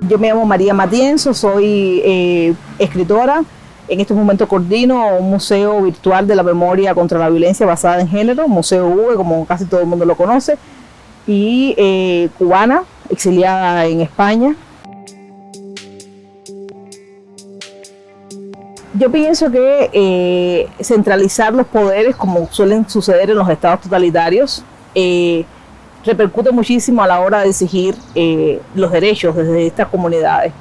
Yo me llamo María Matienzo, soy escritora. En estos momentos coordino un museo virtual de la memoria contra la violencia basada en género, Museo V, como casi todo el mundo lo conoce, y cubana, exiliada en España. Yo pienso que centralizar los poderes, como suelen suceder en los estados totalitarios, repercute muchísimo a la hora de exigir los derechos desde estas comunidades.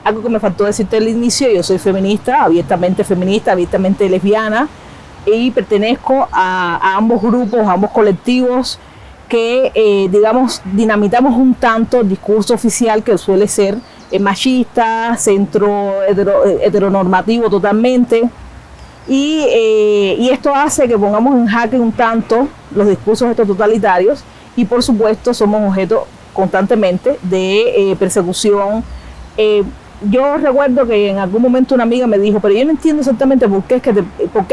Algo que me faltó decirte al inicio: yo soy feminista, abiertamente lesbiana, y pertenezco a ambos grupos, a ambos colectivos que, digamos, dinamitamos un tanto el discurso oficial, que suele ser machista, heteronormativo totalmente, y esto hace que pongamos en jaque un tanto los discursos estos totalitarios, y por supuesto somos objeto constantemente de persecución. Yo recuerdo que en algún momento una amiga me dijo: pero yo no entiendo exactamente por qué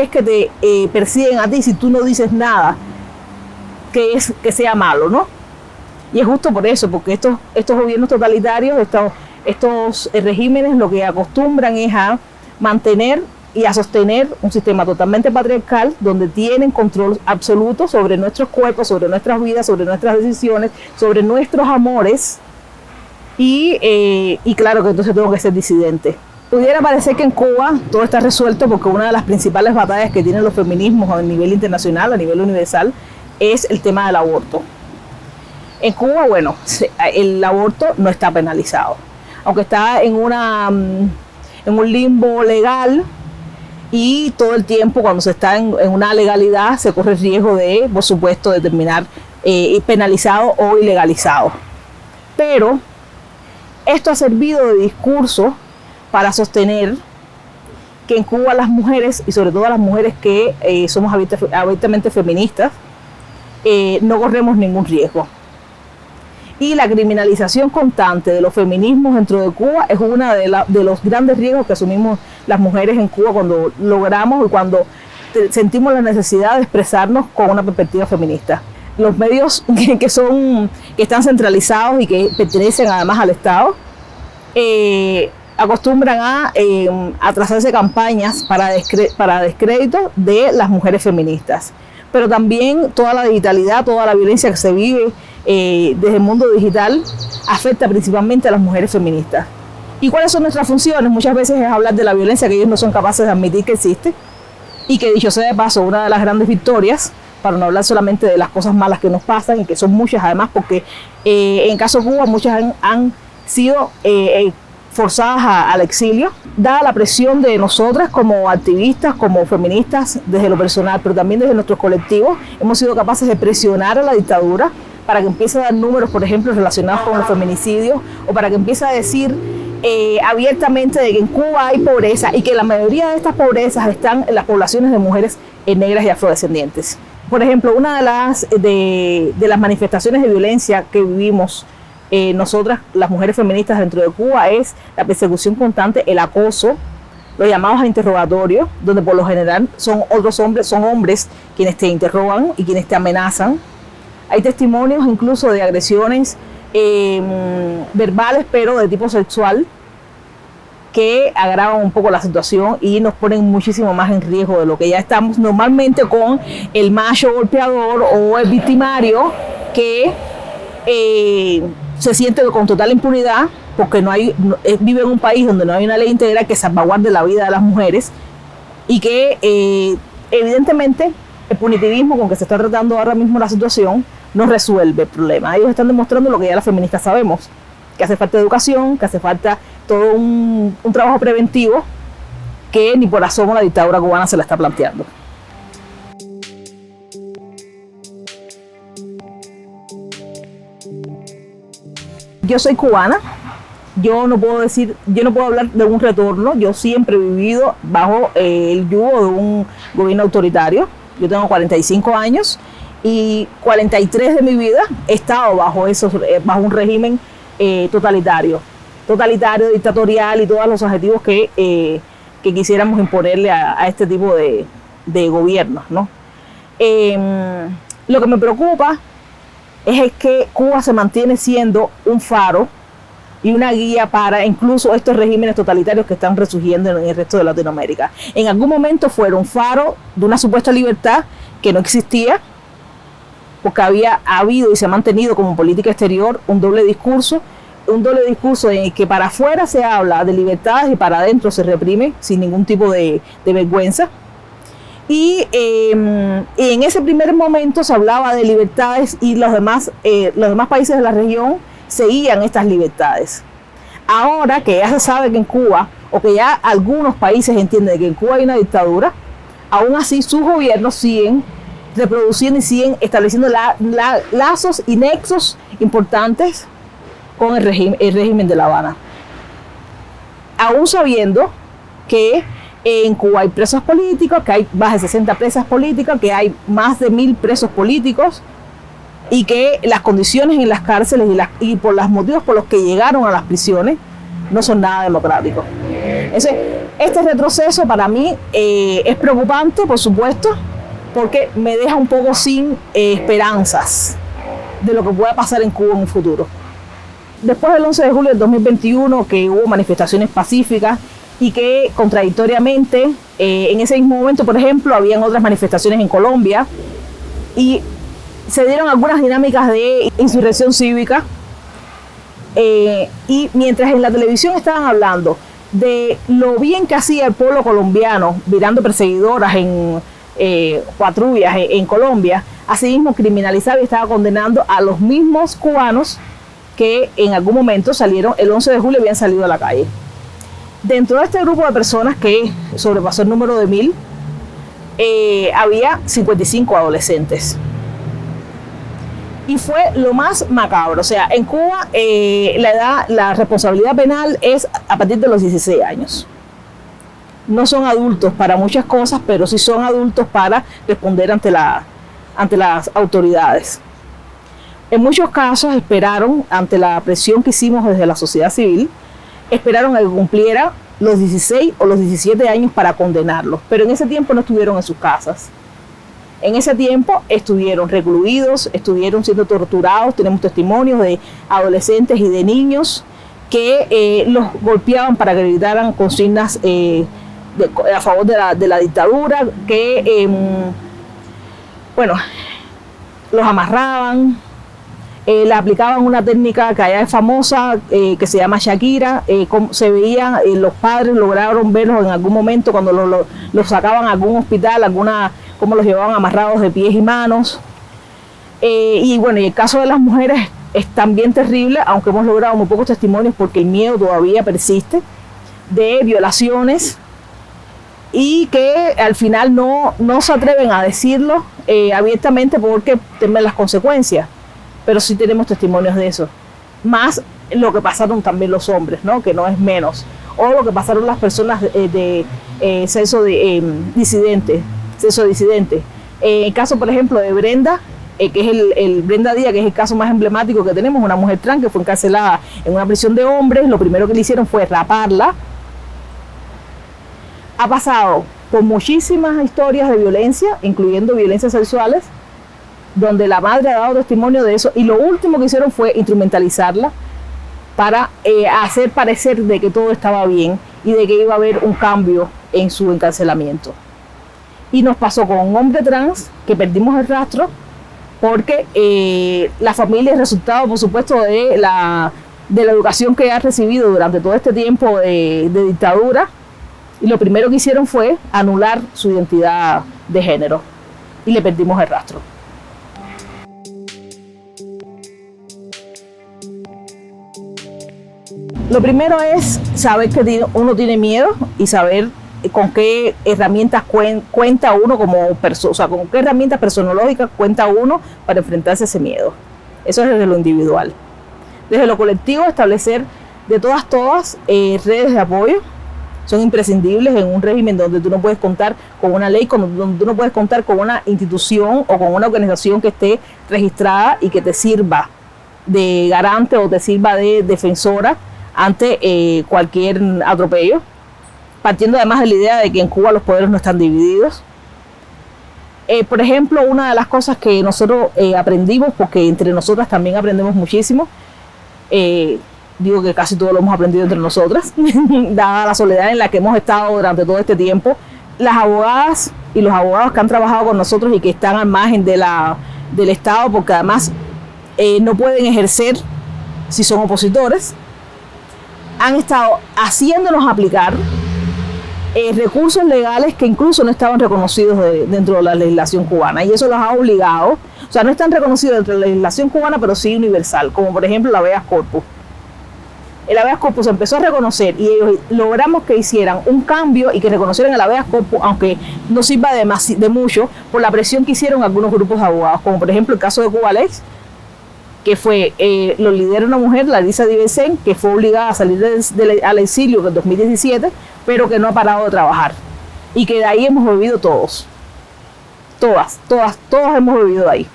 es que te persiguen a ti si tú no dices nada que sea malo, ¿no? Y es justo por eso, porque estos gobiernos totalitarios, estos regímenes, lo que acostumbran es a mantener y a sostener un sistema totalmente patriarcal, donde tienen control absoluto sobre nuestros cuerpos, sobre nuestras vidas, sobre nuestras decisiones, sobre nuestros amores, y claro que entonces tengo que ser disidente. Pudiera parecer que en Cuba todo está resuelto, porque una de las principales batallas que tienen los feminismos a nivel internacional, a nivel universal, es el tema del aborto. En Cuba, bueno, el aborto no está penalizado, aunque está en un limbo legal, y todo el tiempo, cuando se está en una legalidad, se corre el riesgo de, por supuesto, de terminar penalizado o ilegalizado. Pero esto ha servido de discurso para sostener que en Cuba las mujeres, y sobre todo las mujeres que somos abiertamente feministas, no corremos ningún riesgo. Y la criminalización constante de los feminismos dentro de Cuba es uno de los grandes riesgos que asumimos las mujeres en Cuba cuando logramos y cuando sentimos la necesidad de expresarnos con una perspectiva feminista. Los medios que están centralizados y que pertenecen además al Estado acostumbran a trazarse campañas para descrédito de las mujeres feministas. Pero también toda la digitalidad, toda la violencia que se vive desde el mundo digital afecta principalmente a las mujeres feministas. ¿Y cuáles son nuestras funciones? Muchas veces es hablar de la violencia que ellos no son capaces de admitir que existe, y que, dicho sea de paso, una de las grandes victorias, para no hablar solamente de las cosas malas que nos pasan, y que son muchas además, porque en caso de Cuba muchas han sido forzadas al exilio, dada la presión de nosotras como activistas, como feministas, desde lo personal, pero también desde nuestros colectivos. Hemos sido capaces de presionar a la dictadura para que empiece a dar números, por ejemplo, relacionados con los feminicidios, o para que empiece a decir abiertamente de que en Cuba hay pobreza, y que la mayoría de estas pobrezas están en las poblaciones de mujeres negras y afrodescendientes. Por ejemplo, una de las manifestaciones de violencia que vivimos nosotras, las mujeres feministas dentro de Cuba, es la persecución constante, el acoso, los llamados a interrogatorio, donde por lo general son hombres quienes te interrogan y quienes te amenazan. Hay testimonios incluso de agresiones verbales, pero de tipo sexual, que agravan un poco la situación y nos ponen muchísimo más en riesgo de lo que ya estamos normalmente con el macho golpeador o el victimario, que se siente con total impunidad porque vive en un país donde no hay una ley integral que salvaguarde la vida de las mujeres, y que evidentemente el punitivismo con que se está tratando ahora mismo la situación no resuelve el problema. Ellos están demostrando lo que ya las feministas sabemos, que hace falta educación, que hace falta todo un trabajo preventivo que ni por asomo la dictadura cubana se la está planteando. Yo soy cubana, yo no puedo hablar de un retorno. Yo siempre he vivido bajo el yugo de un gobierno autoritario. Yo tengo 45 años y 43 de mi vida he estado bajo un régimen totalitario, dictatorial, y todos los adjetivos que quisiéramos imponerle a este tipo de gobiernos, ¿no? Lo que me preocupa es que Cuba se mantiene siendo un faro y una guía para incluso estos regímenes totalitarios que están resurgiendo en el resto de Latinoamérica. En algún momento fueron faro de una supuesta libertad que no existía, porque había habido y se ha mantenido como política exterior un doble discurso en el que para afuera se habla de libertades y para adentro se reprime sin ningún tipo de vergüenza. Y en ese primer momento se hablaba de libertades y los demás países de la región seguían estas libertades. Ahora que ya se sabe que en Cuba, o que ya algunos países entienden que en Cuba hay una dictadura, aún así sus gobiernos siguen reproduciendo y siguen estableciendo lazos y nexos importantes con el régimen de La Habana. Aún sabiendo que en Cuba hay presos políticos, que hay más de 60 presas políticas, que hay más de 1000 presos políticos y que las condiciones en las cárceles y por los motivos por los que llegaron a las prisiones no son nada democráticos. Entonces, este retroceso para mí es preocupante, por supuesto, porque me deja un poco sin esperanzas de lo que pueda pasar en Cuba en un futuro. Después del 11 de julio del 2021, que hubo manifestaciones pacíficas y que contradictoriamente, en ese mismo momento, por ejemplo, habían otras manifestaciones en Colombia y se dieron algunas dinámicas de insurrección cívica, y mientras en la televisión estaban hablando de lo bien que hacía el pueblo colombiano virando perseguidoras en patrullas en Colombia, asimismo criminalizaba y estaba condenando a los mismos cubanos que en algún momento salieron, el 11 de julio habían salido a la calle. Dentro de este grupo de personas que sobrepasó el número de 1000, había 55 adolescentes. Y fue lo más macabro. O sea, en Cuba la responsabilidad penal es a partir de los 16 años. No son adultos para muchas cosas, pero sí son adultos para responder ante las autoridades. En muchos casos esperaron, ante la presión que hicimos desde la sociedad civil, esperaron a que cumpliera los 16 o los 17 años para condenarlos, pero en ese tiempo no estuvieron en sus casas. En ese tiempo estuvieron recluidos, estuvieron siendo torturados. Tenemos testimonios de adolescentes y de niños que los golpeaban para que gritaran consignas a favor de la dictadura, que los amarraban, le aplicaban una técnica que allá es famosa, que se llama Shakira. Se veían, los padres lograron verlos en algún momento cuando los sacaban a algún hospital, cómo los llevaban amarrados de pies y manos. Y el caso de las mujeres es también terrible, aunque hemos logrado muy pocos testimonios porque el miedo todavía persiste, de violaciones, y que al final no se atreven a decirlo abiertamente porque temen las consecuencias, pero sí tenemos testimonios de eso. Más lo que pasaron también los hombres, ¿no? Que no es menos, o lo que pasaron las personas de sexo disidente. En el caso, por ejemplo, de Brenda, que es el Brenda Díaz, que es el caso más emblemático que tenemos, una mujer trans que fue encarcelada en una prisión de hombres. Lo primero que le hicieron fue raparla. Ha pasado por muchísimas historias de violencia, incluyendo violencias sexuales, donde la madre ha dado testimonio de eso, y lo último que hicieron fue instrumentalizarla para hacer parecer de que todo estaba bien y de que iba a haber un cambio en su encarcelamiento. Y nos pasó con un hombre trans que perdimos el rastro porque la familia es resultado, por supuesto, de la educación que ha recibido durante todo este tiempo de dictadura, y lo primero que hicieron fue anular su identidad de género y le perdimos el rastro. Lo primero es saber que uno tiene miedo y saber con qué herramientas cuenta uno como persona, o sea, con qué herramientas personológicas cuenta uno para enfrentarse a ese miedo. Eso es desde lo individual. Desde lo colectivo, establecer de todas redes de apoyo. Son imprescindibles en un régimen donde tú no puedes contar con una ley, donde tú no puedes contar con una institución o con una organización que esté registrada y que te sirva de garante o te sirva de defensora ante cualquier atropello, partiendo además de la idea de que en Cuba los poderes no están divididos. Por ejemplo, una de las cosas que nosotros aprendimos, porque entre nosotras también aprendemos muchísimo, digo que casi todo lo hemos aprendido entre nosotras, dada la soledad en la que hemos estado durante todo este tiempo. Las abogadas y los abogados que han trabajado con nosotros y que están al margen del Estado, porque además no pueden ejercer si son opositores, han estado haciéndonos aplicar recursos legales que incluso no estaban reconocidos dentro de la legislación cubana, y eso los ha obligado, o sea, no están reconocidos dentro de la legislación cubana, pero sí universal, como por ejemplo el habeas corpus. El habeas corpus se empezó a reconocer y ellos logramos que hicieran un cambio y que reconocieran el habeas corpus, aunque no sirva de mucho, por la presión que hicieron algunos grupos de abogados, como por ejemplo el caso de Cubalex, que fue, lo lidera una mujer, Larisa Divesen, que fue obligada a salir al exilio en 2017, pero que no ha parado de trabajar. Y que de ahí hemos bebido todos. Todos hemos bebido de ahí.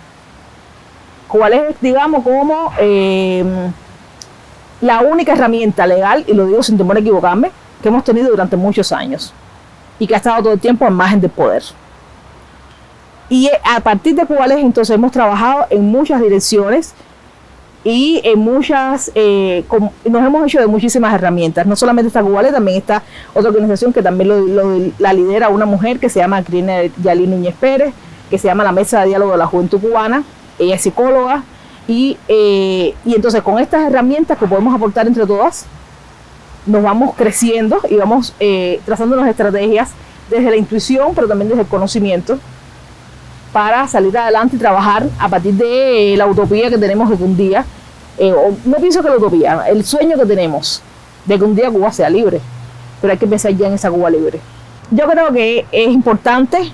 Cubalex, digamos, como la única herramienta legal, y lo digo sin temor a equivocarme, que hemos tenido durante muchos años. Y que ha estado todo el tiempo al margen del poder. Y a partir de Cubalex, entonces, hemos trabajado en muchas direcciones y en muchas, nos hemos hecho de muchísimas herramientas. No solamente está Cubalex, también está otra organización que también la lidera una mujer que se llama Crina Yalí Núñez Pérez, que se llama la Mesa de Diálogo de la Juventud Cubana. Ella es psicóloga y entonces con estas herramientas que podemos aportar entre todas, nos vamos creciendo y vamos trazándonos estrategias desde la intuición, pero también desde el conocimiento, para salir adelante y trabajar a partir de la utopía que tenemos de que un día, no pienso que la utopía, el sueño que tenemos de que un día Cuba sea libre, pero hay que pensar ya en esa Cuba libre. Yo creo que es importante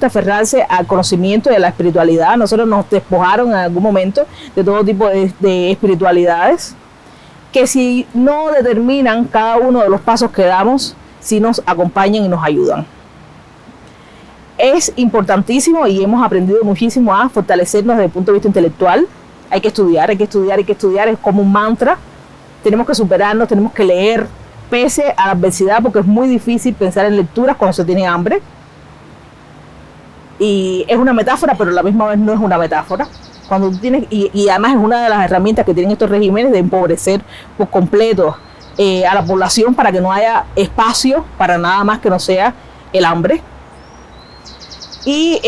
aferrarse al conocimiento y a la espiritualidad. Nosotros nos despojaron en algún momento de todo tipo de espiritualidades, que si no determinan cada uno de los pasos que damos, si nos acompañan y nos ayudan. Es importantísimo y hemos aprendido muchísimo a fortalecernos desde el punto de vista intelectual. Hay que estudiar, es como un mantra. Tenemos que superarnos, tenemos que leer, pese a la adversidad, porque es muy difícil pensar en lecturas cuando se tiene hambre. Y es una metáfora, pero a la misma vez no es una metáfora. Cuando tú tienes, y además es una de las herramientas que tienen estos regímenes de empobrecer por completo a la población para que no haya espacio para nada más que no sea el hambre. Y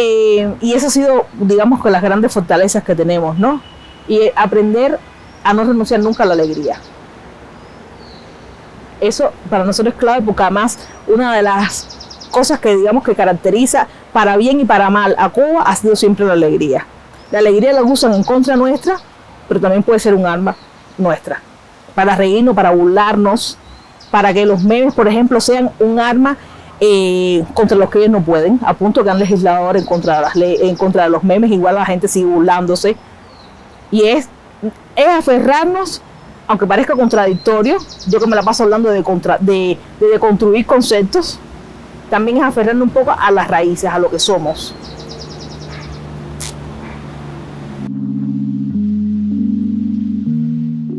eso ha sido, digamos, que las grandes fortalezas que tenemos, ¿no? Y aprender a no renunciar nunca a la alegría. Eso para nosotros es clave, porque además una de las cosas que, digamos, que caracteriza para bien y para mal a Cuba ha sido siempre la alegría. La alegría la usan en contra nuestra, pero también puede ser un arma nuestra, para reírnos, para burlarnos, para que los memes, por ejemplo, sean un arma contra los que ellos no pueden, a punto que han legislador en contra de los memes, igual la gente sigue burlándose. Y es aferrarnos, aunque parezca contradictorio, yo que me la paso hablando de construir conceptos, también es aferrarnos un poco a las raíces, a lo que somos.